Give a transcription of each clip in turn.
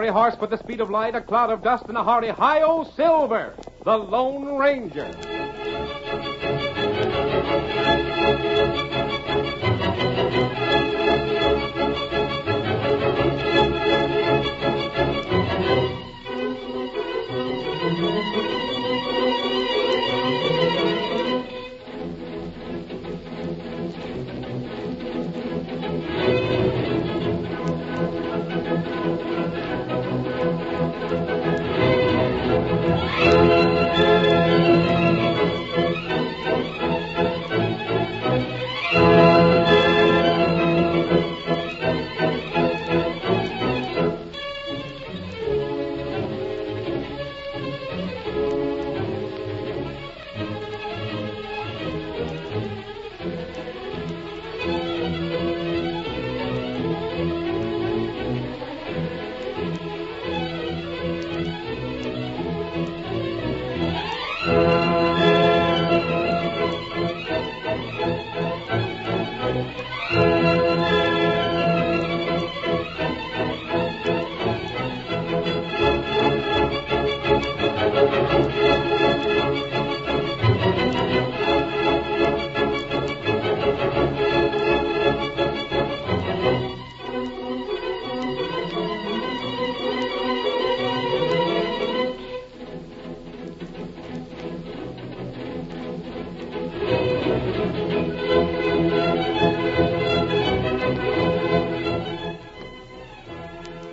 fiery horse with the speed of light, a cloud of dust, and a hearty Hi-Yo Silver, the Lone Ranger.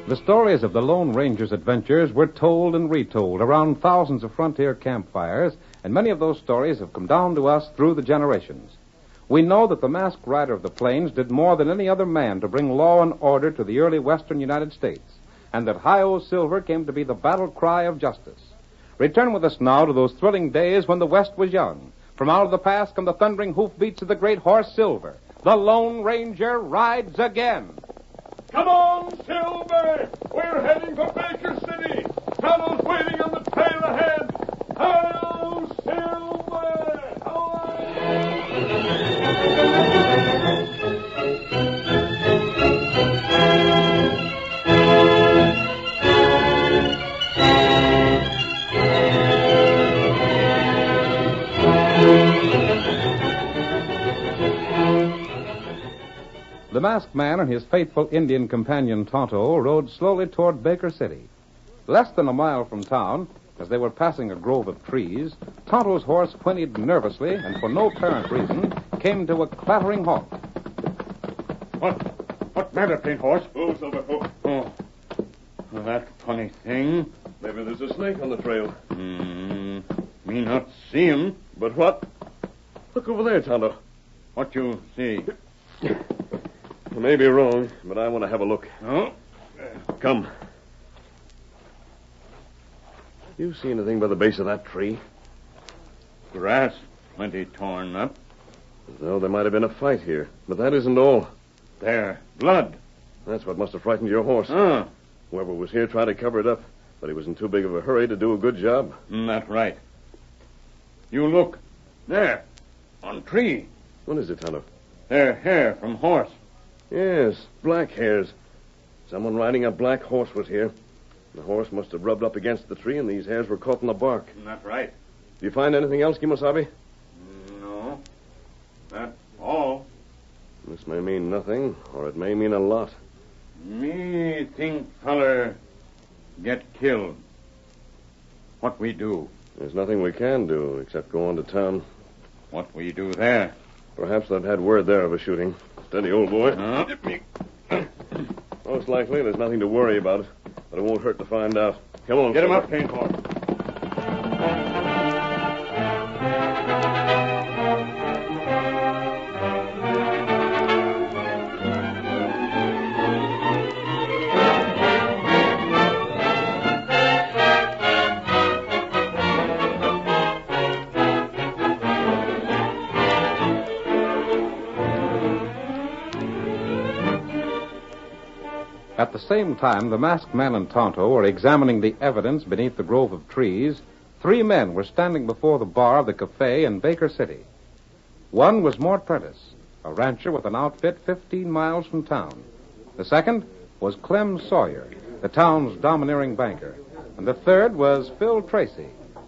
The stories of the Lone Ranger's adventures were told and retold around thousands of frontier campfires, and many of those stories have come down to us through the generations. We know that the masked rider of the plains did more than any other man to bring law and order to the early western United States, and that Hi-Yo Silver came to be the battle cry of justice. Return with us now to those thrilling days when the West was young. From out of the past come the thundering hoofbeats of the great horse Silver. The Lone Ranger rides again. Come on, Silver! We're heading for Baker City! Tonto's waiting on the trail ahead! Hi-Yo, Silver! The masked man and his faithful Indian companion Tonto rode slowly toward Baker City. Less than a mile from town, as they were passing a grove of trees, Tonto's horse whinnied nervously and for no apparent reason came to a clattering halt. What matter, Paint Horse? Oh, Silver. Oh, that funny thing. Maybe there's a snake on the trail. Me not see him. But what? Look over there, Tonto. What you see? I may be wrong, but I want to have a look. Oh? Come. You see anything by the base of that tree? Grass plenty torn up. As though there might have been a fight here. But that isn't all. There, blood. That's what must have frightened your horse. Whoever was here tried to cover it up, but he was in too big of a hurry to do a good job. That's right. You look. There. On tree. What is it, Tonto? Their hair from horse. Yes, black hairs. Someone riding a black horse was here. The horse must have rubbed up against the tree, and these hairs were caught in the bark. That's right. Do you find anything else, Kimosabe? No. That's all. This may mean nothing, or it may mean a lot. Me think feller get killed. What we do? There's nothing we can do except go on to town. What we do there? Perhaps they've had word there of a shooting. Steady, old boy. Most likely, there's nothing to worry about, but it won't hurt to find out. Come on. Get him up, Paint Horse. At the same time, the masked man and Tonto were examining the evidence beneath the grove of trees. 3 men were standing before the bar of the cafe in Baker City. One was Mort Prentice, a rancher with an outfit 15 miles from town. The second was Clem Sawyer, the town's domineering banker. And the third was Phil Tracy,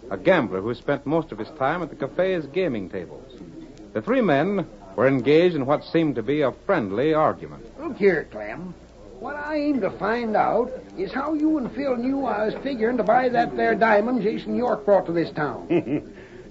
a gambler who spent most of his time at the cafe's gaming tables. The three men were engaged in what seemed to be a friendly argument. Look here, Clem. What I aim to find out is how you and Phil knew I was figuring to buy that there diamond Jason York brought to this town.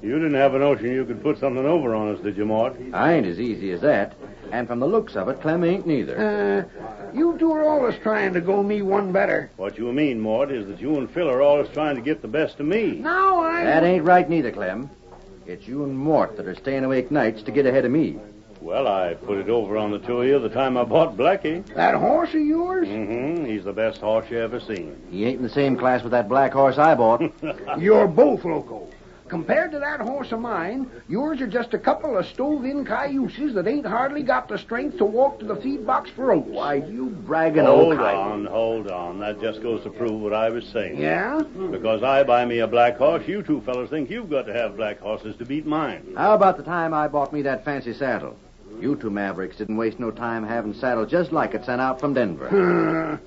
You didn't have a notion you could put something over on us, did you, Mort? I ain't as easy as that. And from the looks of it, Clem ain't neither. You two are always trying to go me one better. What you mean, Mort, is that you and Phil are always trying to get the best of me. Now That ain't right neither, Clem. It's you and Mort that are staying awake nights to get ahead of me. Well, I put it over on the two of you the time I bought Blackie. That horse of yours? Mm-hmm. He's the best horse you ever seen. He ain't in the same class with that black horse I bought. You're both loco. Compared to that horse of mine, yours are just a couple of stove-in cayuses that ain't hardly got the strength to walk to the feed box for oats. Why, you bragging old Hold on. That just goes to prove what I was saying. Yeah? Because I buy me a black horse, you two fellas think you've got to have black horses to beat mine. How about the time I bought me that fancy saddle? You two mavericks didn't waste no time having saddles just like it sent out from Denver.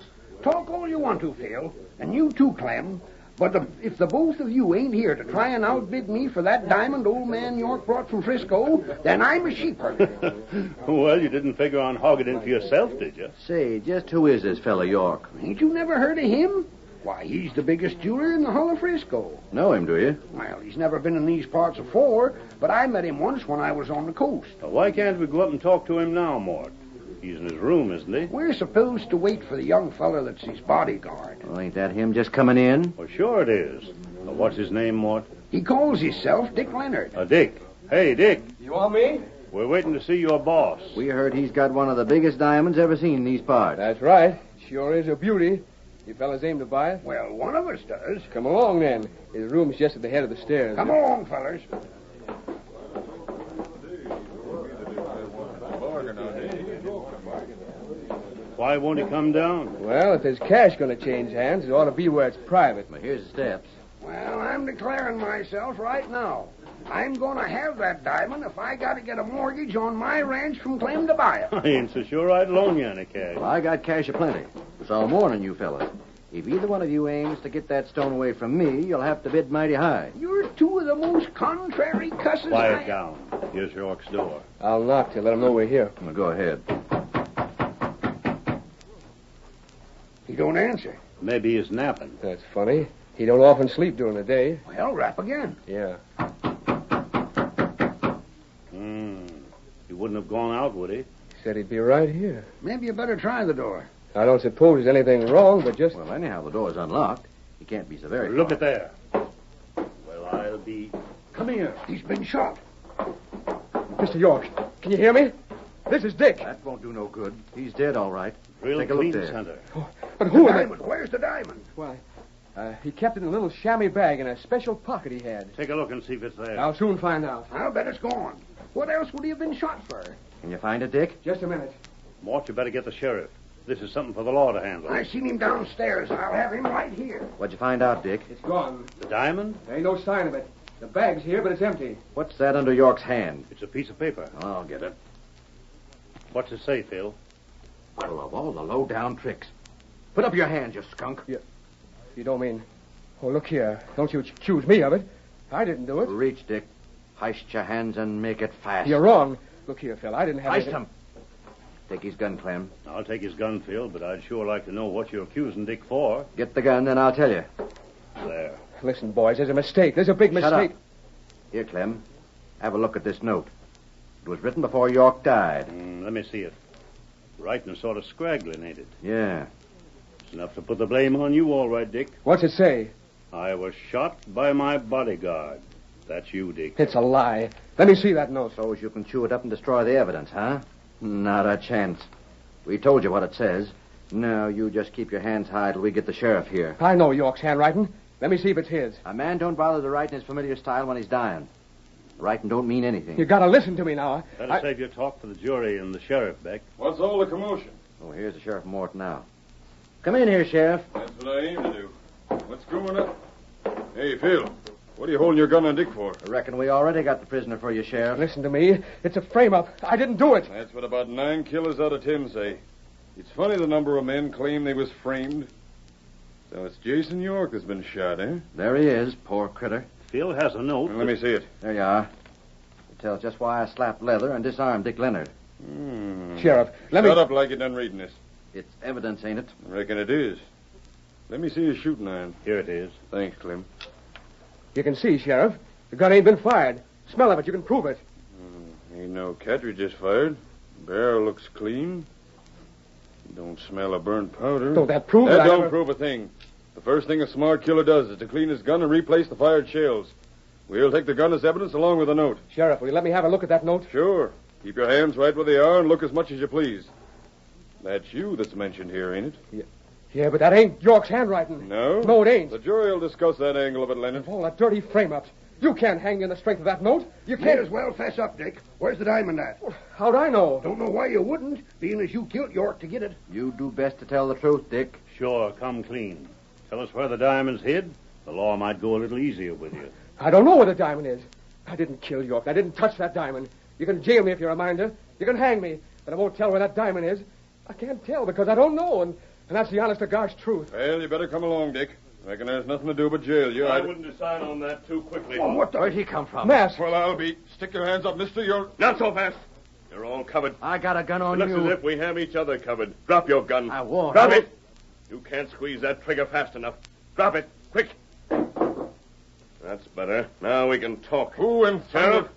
Talk all you want to, Phil. And you too, Clem. But if the both of you ain't here to try and outbid me for that diamond old man York brought from Frisco, then I'm a sheepherder. Well, you didn't figure on hogging it for yourself, did you? Say, just who is this fella York? Ain't you never heard of him? Why, he's the biggest jeweler in the hull of Frisco. Know him, do you? Well, he's never been in these parts afore, but I met him once when I was on the coast. Well, why can't we go up and talk to him now, Mort? He's in his room, isn't he? We're supposed to wait for the young fella that's his bodyguard. Well, ain't that him just coming in? Well, sure it is. What's his name, Mort? He calls himself Dick Leonard. Dick. Hey, Dick. You want me? We're waiting to see your boss. We heard he's got one of the biggest diamonds ever seen in these parts. That's right. Sure is a beauty. You fellas aim to buy it? Well, one of us does. Come along, then. His room's just at the head of the stairs. Come along, fellas. Why won't he come down? Well, if there's cash going to change hands, it ought to be where it's private. Well, here's the steps. Well, I'm declaring myself right now. I'm going to have that diamond if I got to get a mortgage on my ranch from Clem to buy it. I ain't so sure I'd loan you any cash. Well, I got cash aplenty. So I'm warning you fellas. If either one of you aims to get that stone away from me, you'll have to bid mighty high. You're two of the most contrary cusses Quiet down. Here's York's door. I'll knock to let him know we're here. Well, go ahead. He don't answer. Maybe he's napping. That's funny. He don't often sleep during the day. Well, rap again. Yeah. He wouldn't have gone out, would he? He said he'd be right here. Maybe you better try the door. I don't suppose there's anything wrong, but just... Well, anyhow, the door's unlocked. He can't be so very Look far. at there. Well, I'll be... Come here. He's been shot. Mr. York, can you hear me? This is Dick. That won't do no good. He's dead, all right. Real Take a look clean there. center. But who The am I? diamond. Where's the diamond? Why, he kept it in a little chamois bag in a special pocket he had. Take a look and see if it's there. I'll soon find out. I'll bet it's gone. What else would he have been shot for? Can you find it, Dick? Just a minute. Mort, you better get the sheriff. This is something for the law to handle. I seen him downstairs. I'll have him right here. What'd you find out, Dick? It's gone. The diamond? There ain't no sign of it. The bag's here, but it's empty. What's that under York's hand? It's a piece of paper. I'll get it. What's it say, Phil? Well, of all the low-down tricks. Put up your hands, you skunk. You don't mean... Oh, look here. Don't you accuse me of it. I didn't do it. Reach, Dick. Heist your hands and make it fast. You're wrong. Look here, Phil. I didn't have Heist anything- him. Take his gun, Clem. I'll take his gun, Phil, but I'd sure like to know what you're accusing Dick for. Get the gun, then I'll tell you. There. Listen, boys, there's a mistake. There's a big Shut mistake. up. Here, Clem. Have a look at this note. It was written before York died. Let me see it. Writing sort of scraggling, ain't it? Yeah. It's enough to put the blame on you, all right, Dick. What's it say? I was shot by my bodyguard. That's you, Dick. It's a lie. Let me see that note. Suppose you can chew it up and destroy the evidence, huh? Not a chance. We told you what it says. Now, you just keep your hands high till we get the sheriff here. I know York's handwriting. Let me see if it's his. A man don't bother to write in his familiar style when he's dying. Writing don't mean anything. You gotta listen to me now. Better save your talk for the jury and the sheriff, Beck. What's all the commotion? Oh, here's the Sheriff Morton now. Come in here, Sheriff. That's what I aim to do. What's going on? Hey, Phil, what are you holding your gun on Dick for? I reckon we already got the prisoner for you, Sheriff. Listen to me. It's a frame-up. I didn't do it. That's what about 9 killers out of 10 say. It's funny the number of men claim they was framed. So it's Jason York that's been shot, eh? There he is, poor critter. Phil has a note. Well, let me see it. There you are. It tells just why I slapped leather and disarmed Dick Leonard. Sheriff, let Shut me... up like you're done reading this. It's evidence, ain't it? I reckon it is. Let me see his shooting iron. Here it is. Thanks, Clem. You can see, Sheriff. The gun ain't been fired. Smell of it. You can prove it. Ain't no cartridge just fired. Barrel looks clean. Don't smell of burnt powder. Don't that prove That it? don't prove a thing. The first thing a smart killer does is to clean his gun and replace the fired shells. We'll take the gun as evidence along with the note. Sheriff, will you let me have a look at that note? Sure. Keep your hands right where they are and look as much as you please. That's you that's mentioned here, ain't it? Yeah, but that ain't York's handwriting. No? No, it ain't. The jury will discuss that angle of it, Leonard. All that dirty frame-ups. You can't hang in the strength of that note. You May can't... as well fess up, Dick. Where's the diamond at? How'd I know? Don't know why you wouldn't, being as you killed York to get it. You do best to tell the truth, Dick. Sure, come clean. Tell us where the diamond's hid. The law might go a little easier with you. I don't know where the diamond is. I didn't kill York. I didn't touch that diamond. You can jail me if you're a minder. You can hang me, but I won't tell where that diamond is. I can't tell because I don't know, and that's the honest-to-gosh truth. Well, you better come along, Dick. Reckon there's nothing to do but jail you. I wouldn't decide on that too quickly. Oh, what the... Where'd he come from? Mask. Well, I'll be. Stick your hands up, mister. You're... Not so fast. You're all covered. I got a gun on Looks you. as if we have each other covered. Drop your gun. I won't. Drop it. You can't squeeze that trigger fast enough. Drop it. Quick. That's better. Now we can talk. Who in Sheriff,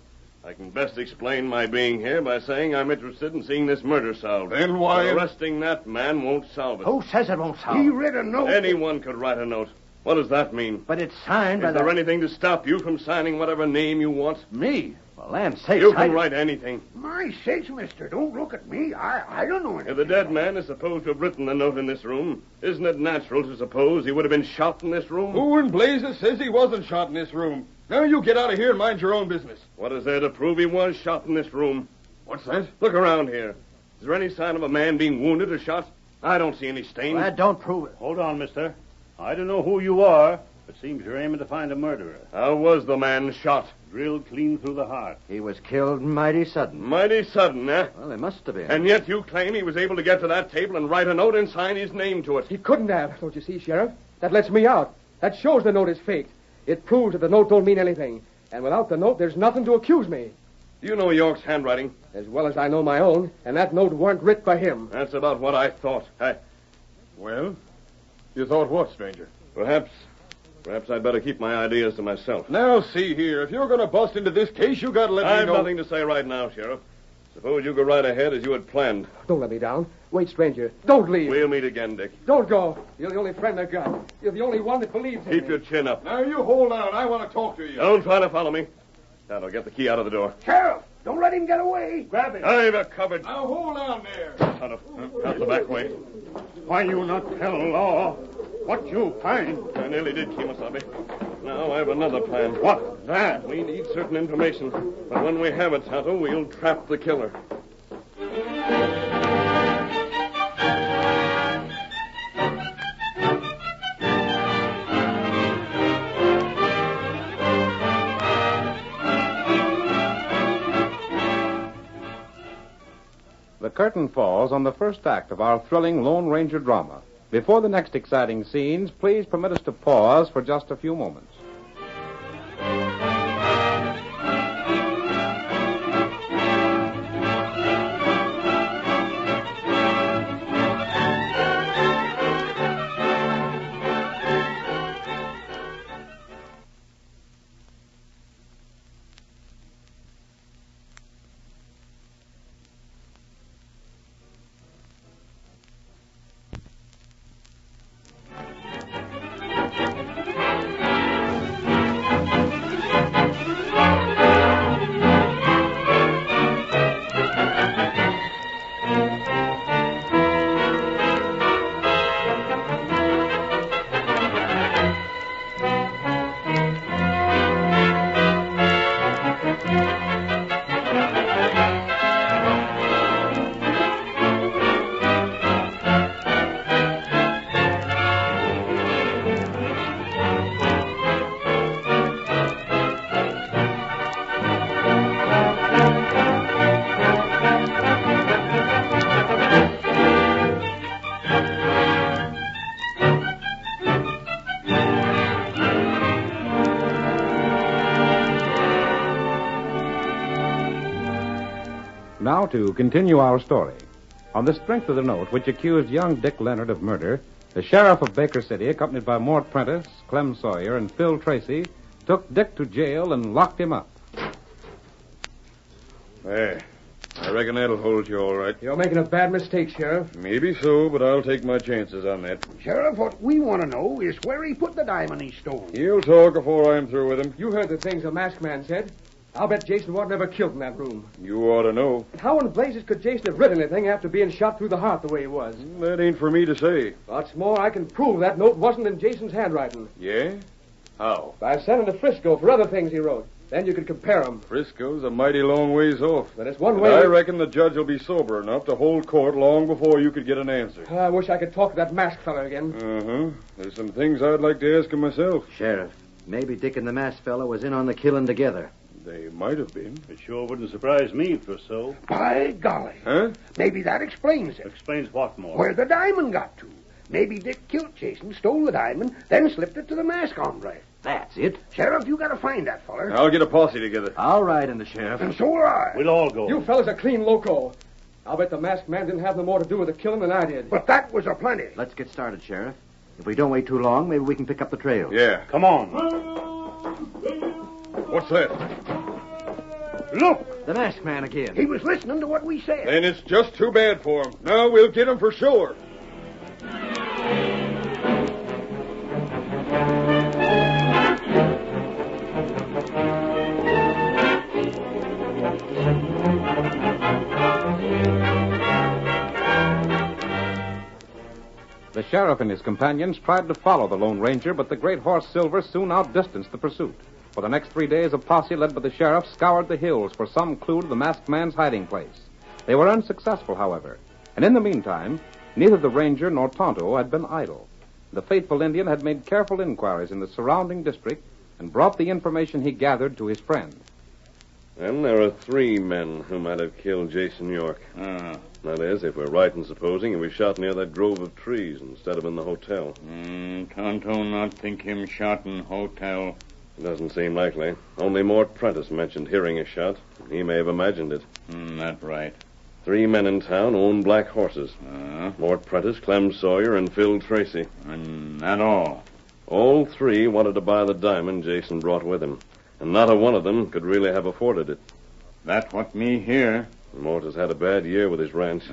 I can best explain my being here by saying I'm interested in seeing this murder solved. Then why... But arresting that man won't solve it. Who says it won't solve? He read a note. Anyone could write a note. What does that mean? But it's signed by Is there anything to stop you from signing whatever name you want? Me? Well, land's sakes, You can write anything. My sakes, mister, don't look at me. I don't know anything. If the dead man is supposed to have written the note in this room, isn't it natural to suppose he would have been shot in this room? Who in blazes says he wasn't shot in this room? Now you get out of here and mind your own business. What is there to prove he was shot in this room? What's that? Look around here. Is there any sign of a man being wounded or shot? I don't see any stains. That don't prove it. Hold on, mister. I don't know who you are, but seems you're aiming to find a murderer. How was the man shot? Drilled clean through the heart. He was killed mighty sudden. Mighty sudden, eh? Well, it must have been. And yet you claim he was able to get to that table and write a note and sign his name to it. He couldn't have, don't you see, Sheriff? That lets me out. That shows the note is faked. It proves that the note don't mean anything. And without the note, there's nothing to accuse me. Do you know York's handwriting? As well as I know my own, and that note weren't writ by him. That's about what I thought. Well, you thought what, stranger? Perhaps I'd better keep my ideas to myself. Now, see here. If you're going to bust into this case, you got to let me I've know... nothing to say right now, Sheriff. Suppose you go right ahead as you had planned. Don't let me down. Wait, stranger. Don't leave. We'll meet again, Dick. Don't go. You're the only friend I've got. You're the only one that believes in Keep me. your chin up. Now, you hold on. I want to talk to you. Don't try to follow me. Tonto, get the key out of the door. Sheriff, don't let him get away. Grab it. I've a cupboard. Now, hold on there. Tonto, out the back way. Why you not tell law what you find? I nearly did, Kimasabi. Now I have another plan. What that? We need certain information. But when we have it, Tonto, we'll trap the killer. The curtain falls on the first act of our thrilling Lone Ranger drama. Before the next exciting scenes, please permit us to pause for just a few moments. Now to continue our story. On the strength of the note which accused young Dick Leonard of murder, the sheriff of Baker City, accompanied by Mort Prentice, Clem Sawyer, and Phil Tracy, took Dick to jail and locked him up. There. I reckon that'll hold you all right. You're making a bad mistake, Sheriff. Maybe so, but I'll take my chances on that. Sheriff, what we want to know is where he put the diamond he stole. He'll talk before I'm through with him. You heard the things the masked man said. I'll bet Jason wasn't ever killed in that room. You ought to know. How in blazes could Jason have written anything after being shot through the heart the way he was? That ain't for me to say. What's more, I can prove that note wasn't in Jason's handwriting. Yeah? How? By sending to Frisco for other things he wrote. Then you could compare them. Frisco's a mighty long ways off. But it's one And way... I reckon the judge will be sober enough to hold court long before you could get an answer. I wish I could talk to that masked fella again. Uh-huh. There's some things I'd like to ask him myself. Sheriff, maybe Dick and the masked fella was in on the killing together. They might have been. It sure wouldn't surprise me if it was so. By golly. Huh? Maybe that explains it. Explains what more? Where the diamond got to. Maybe Dick killed Jason, stole the diamond, then slipped it to the mask hombre. That's it. Sheriff, you gotta find that feller. I'll get a posse together. I'll ride in the sheriff. And so will I. We'll all go. You fellas are clean loco. I'll bet the masked man didn't have no more to do with the killing than I did. But that was a plenty. Let's get started, Sheriff. If we don't wait too long, maybe we can pick up the trail. Yeah. Come on. What's that? Look, The masked man again. he was listening to what we said. Then it's just too bad for him. Now we'll get him for sure. The sheriff and his companions tried to follow the Lone Ranger, but the great horse Silver soon outdistanced the pursuit. For the next 3 days, a posse led by the sheriff scoured the hills for some clue to the masked man's hiding place. They were unsuccessful, however, and in the meantime, neither the ranger nor Tonto had been idle. The faithful Indian had made careful inquiries in the surrounding district and brought the information he gathered to his friend. Then there are 3 men who might have killed Jason York. That is, if we're right in supposing he was shot near that grove of trees instead of in the hotel. Tonto not think him shot in hotel. Doesn't seem likely. Only Mort Prentice mentioned hearing a shot. He may have imagined it. That right. 3 men in town own black horses. Mort Prentice, Clem Sawyer, and Phil Tracy. And that all. All 3 wanted to buy the diamond Jason brought with him. And not a one of them could really have afforded it. That what me hear. Mort has had a bad year with his ranch.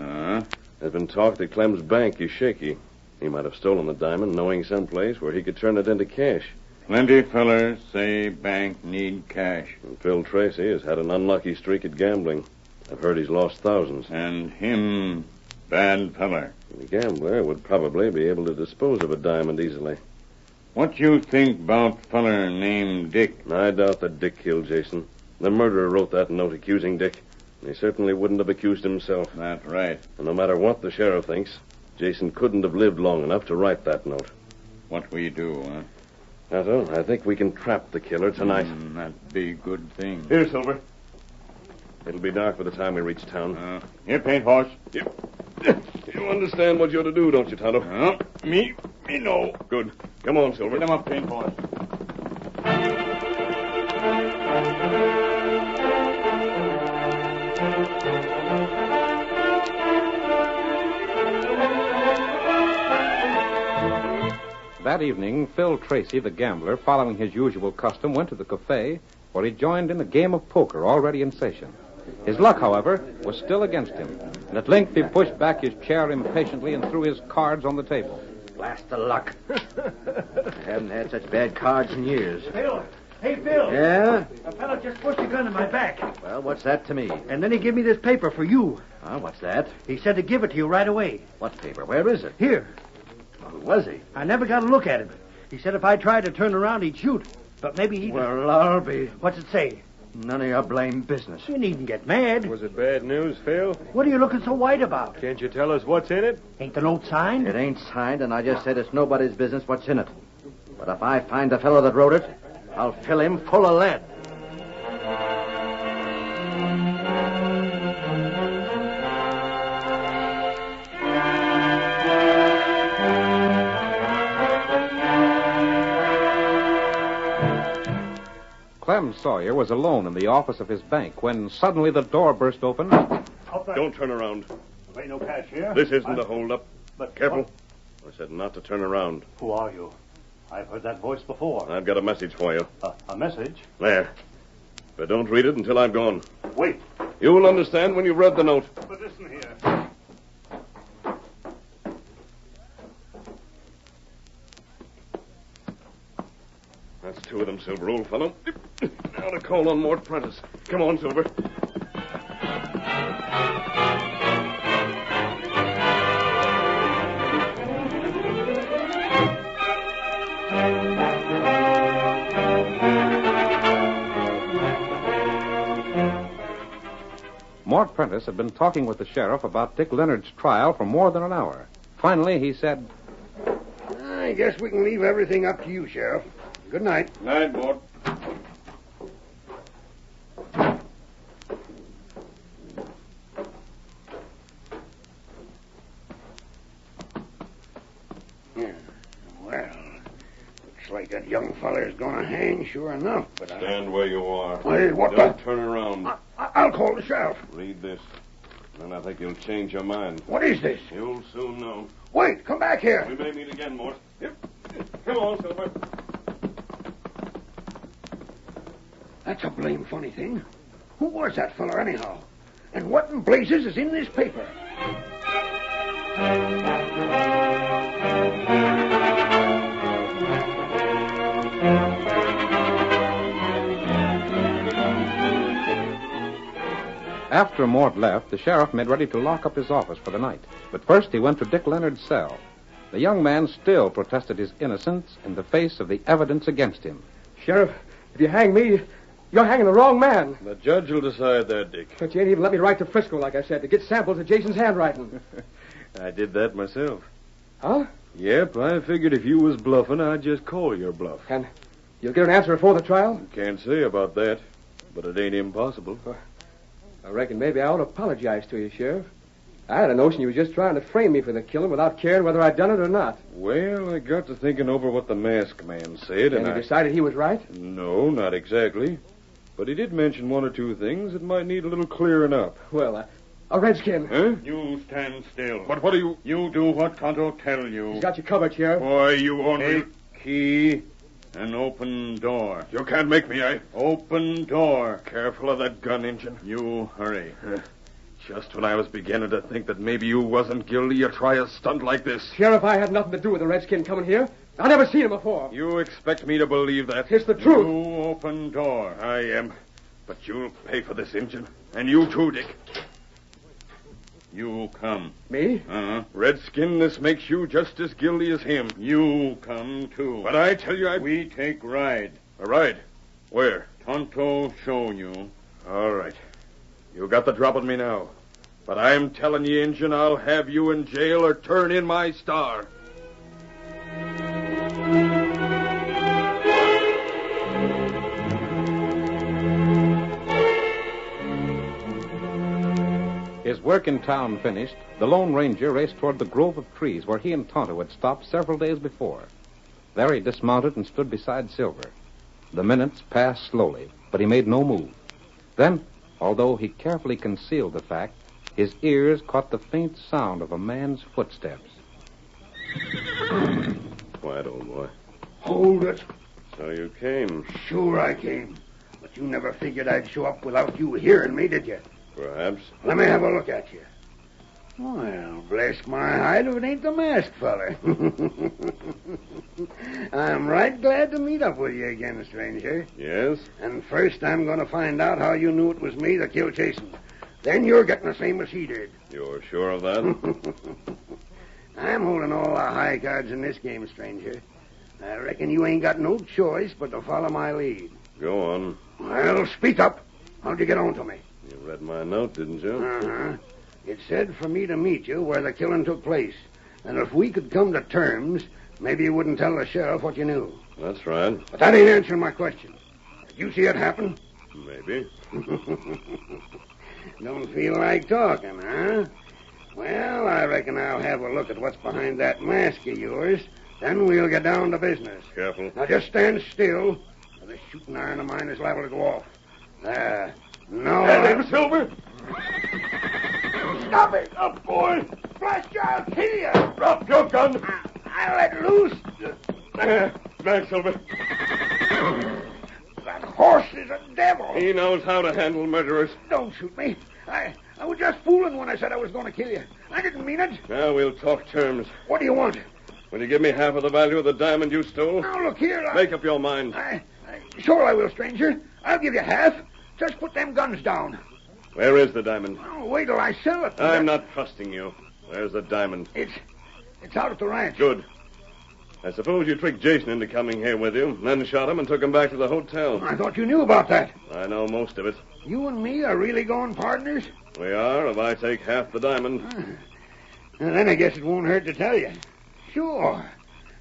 There's been talk that Clem's bank is shaky. He might have stolen the diamond knowing some place where he could turn it into cash. Plenty fellers say bank need cash. And Phil Tracy has had an unlucky streak at gambling. I've heard he's lost thousands. And him bad feller. The gambler would probably be able to dispose of a diamond easily. What you think about feller named Dick? I doubt that Dick killed Jason. The murderer wrote that note accusing Dick. He certainly wouldn't have accused himself. That right. And no matter what the sheriff thinks, Jason couldn't have lived long enough to write that note. What we do, huh? Tonto, I think we can trap the killer tonight. That be good thing. Here, Silver. It'll be dark by the time we reach town. Here, paint horse. You understand what you're to do, don't you, Tonto? Me know. Good. Come on, Silver. Get him up, paint horse. That evening, Phil Tracy, the gambler, following his usual custom, went to the cafe where he joined in a game of poker already in session. His luck, however, was still against him, and at length he pushed back his chair impatiently and threw his cards on the table. Blast the luck. I haven't had such bad cards in years. Phil! Hey, Phil! Yeah? A fellow just pushed a gun in my back. Well, what's that to me? And then he gave me this paper for you. What's that? He said to give it to you right away. What paper? Where is it? Here. Who was he? I never got a look at him. He said if I tried to turn around, he'd shoot. But maybe he... Well, I'll be... What's it say? None of your blame business. You needn't get mad. Was it bad news, Phil? What are you looking so white about? Can't you tell us what's in it? Ain't the note signed? It ain't signed, and I just said it's nobody's business what's in it. But if I find the fellow that wrote it, I'll fill him full of lead. Clem Sawyer was alone in the office of his bank when suddenly the door burst open Up there. Don't turn around. There ain't no cash here. This isn't a holdup. But Careful. what? I said not to turn around. Who are you? I've heard that voice before. I've got a message for you. A message? There. But don't read it until I'm gone. Wait. You'll understand when you've read the note. But listen here. That's two of them, Silver, old fellow. Now to call on Mort Prentice. Come on, Silver. Mort Prentice had been talking with the sheriff about Dick Leonard's trial for more than an hour. Finally, he said, I guess we can leave everything up to you, Sheriff. Good night. Night, Mort. Yeah. Well, looks like that young feller's gonna hang, sure enough, but Stand where you are. Hey, what Don't the? turn around. I'll call the sheriff. Read this. Then I think you'll change your mind. What is this? You'll soon know. Wait, come back here. We may meet again, Mort. Come on, Silver. That's a blame funny thing. Who was that feller, anyhow? And what in blazes is in this paper? After Mort left, the sheriff made ready to lock up his office for the night. But first he went to Dick Leonard's cell. The young man still protested his innocence in the face of the evidence against him. Sheriff, if you hang me, you're hanging the wrong man. The judge will decide that, Dick. But you ain't even let me write to Frisco, like I said, to get samples of Jason's handwriting. I did that myself. Huh? Yep, I figured if you was bluffing, I'd just call your bluff. And you'll get an answer before the trial? Can't say about that, but it ain't impossible. I reckon maybe I ought to apologize to you, Sheriff. I had a notion you was just trying to frame me for the killing without caring whether I'd done it or not. Well, I got to thinking over what the masked man said, And you decided he was right? No, not exactly. But he did mention one or two things that might need a little clearing up. Well, a redskin. Huh? You stand still. But what are you... You do what Tonto tell you. He's got you covered, Sheriff. Boy, you only... Take key and open door. You can't make me, Open door. Careful of that gun, Injun. You hurry. Just when I was beginning to think that maybe you wasn't guilty, you try a stunt like this. Sheriff, I had nothing to do with the redskin coming here. I never seen him before. You expect me to believe that? It's the truth. You open door. I am. But you'll pay for this, Injun. And you too, Dick. You come. Me? Redskin, this makes you just as guilty as him. You come, too. But I tell you, We take ride. A ride? Where? Tonto show you. All right. You got the drop on me now. But I'm telling you, Injun, I'll have you in jail or turn in my star. His work in town finished, the Lone Ranger raced toward the grove of trees where he and Tonto had stopped several days before. There he dismounted and stood beside Silver. The minutes passed slowly, but he made no move. Then, although he carefully concealed the fact, his ears caught the faint sound of a man's footsteps. Quiet, old boy. Hold it. So you came. Sure I came. But you never figured I'd show up without you hearing me, did you? Perhaps. Let me have a look at you. Well, bless my hide if it ain't the masked feller. I'm right glad to meet up with you again, stranger. Yes? And first I'm going to find out how you knew it was me that killed Jason. Then you're getting the same as he did. You're sure of that? I'm holding all the high cards in this game, stranger. I reckon you ain't got no choice but to follow my lead. Go on. Well, speak up. How'd you get on to me? You read my note, didn't you? Uh-huh. It said for me to meet you where the killing took place. And if we could come to terms, maybe you wouldn't tell the sheriff what you knew. That's right. But that ain't answering my question. Did you see it happen? Maybe. Don't feel like talking, huh? Well, I reckon I'll have a look at what's behind that mask of yours. Then we'll get down to business. Careful. Now just stand still, or the shooting iron of mine is liable to go off. There. No. That him, Silver! Stop it! Up, boy! Blast you, I'll kill you! Drop your gun! I'll let loose. Back, Silver. That horse is a devil. He knows how to handle murderers. Don't shoot me. I was just fooling when I said I was going to kill you. I didn't mean it. Now we'll talk terms. What do you want? Will you give me half of the value of the diamond you stole? Now, look here. Make up your mind. Sure I will, stranger. I'll give you half. Just put them guns down. Where is the diamond? Oh, wait till I sell it. I'm not trusting you. Where's the diamond? It's out at the ranch. Good. I suppose you tricked Jason into coming here with you, then shot him and took him back to the hotel. I thought you knew about that. I know most of it. You and me are really going partners? We are, if I take half the diamond. And then I guess it won't hurt to tell you. Sure.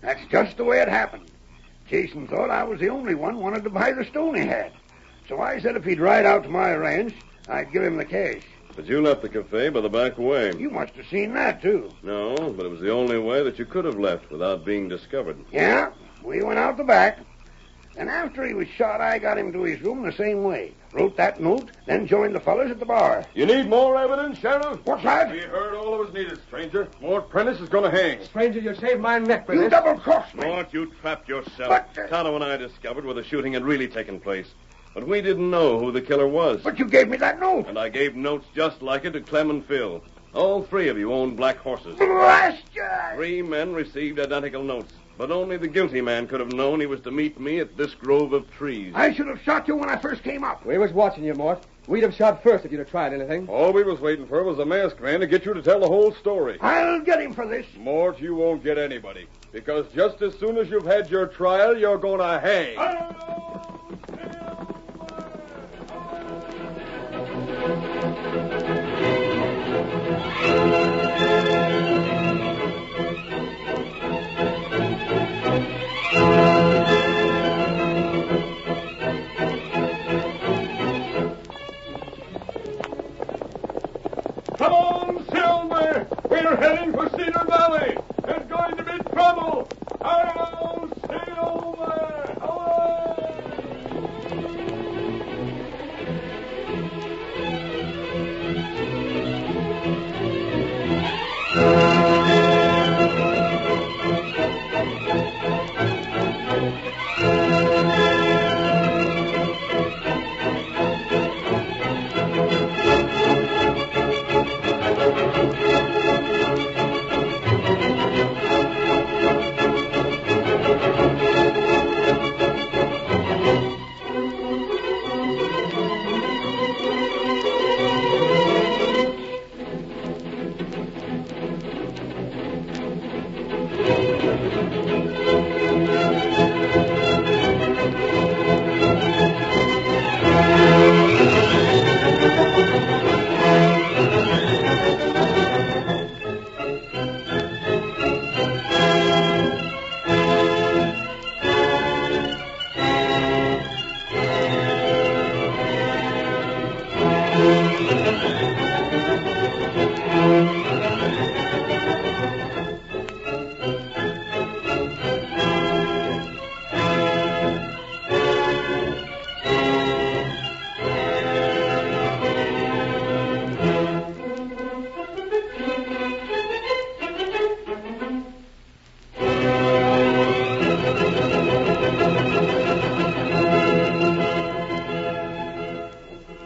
That's just the way it happened. Jason thought I was the only one wanted to buy the stone he had. So I said if he'd ride out to my ranch, I'd give him the cash. But you left the cafe by the back way. You must have seen that, too. No, but it was the only way that you could have left without being discovered. Yeah, we went out the back. And after he was shot, I got him to his room the same way. Wrote that note, then joined the fellas at the bar. You need more evidence, Sheriff? What's that? We heard all that was needed, stranger. Mort Prentice is going to hang. Stranger, you saved my neck for You this. double-crossed me. Mort, you trapped yourself. But, Tonto and I discovered where the shooting had really taken place. But we didn't know who the killer was. But you gave me that note. And I gave notes just like it to Clem and Phil. All three of you owned black horses. Blast you! 3 men received identical notes. But only the guilty man could have known he was to meet me at this grove of trees. I should have shot you when I first came up. We was watching you, Mort. We'd have shot first if you'd have tried anything. All we was waiting for was a masked man to get you to tell the whole story. I'll get him for this. Mort, you won't get anybody. Because just as soon as you've had your trial, you're going to hang. Come on, Silver! We're heading for Cedar Valley. There's going to be trouble. Hello, Silver! Hello!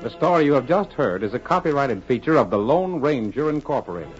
The story you have just heard is a copyrighted feature of the Lone Ranger Incorporated.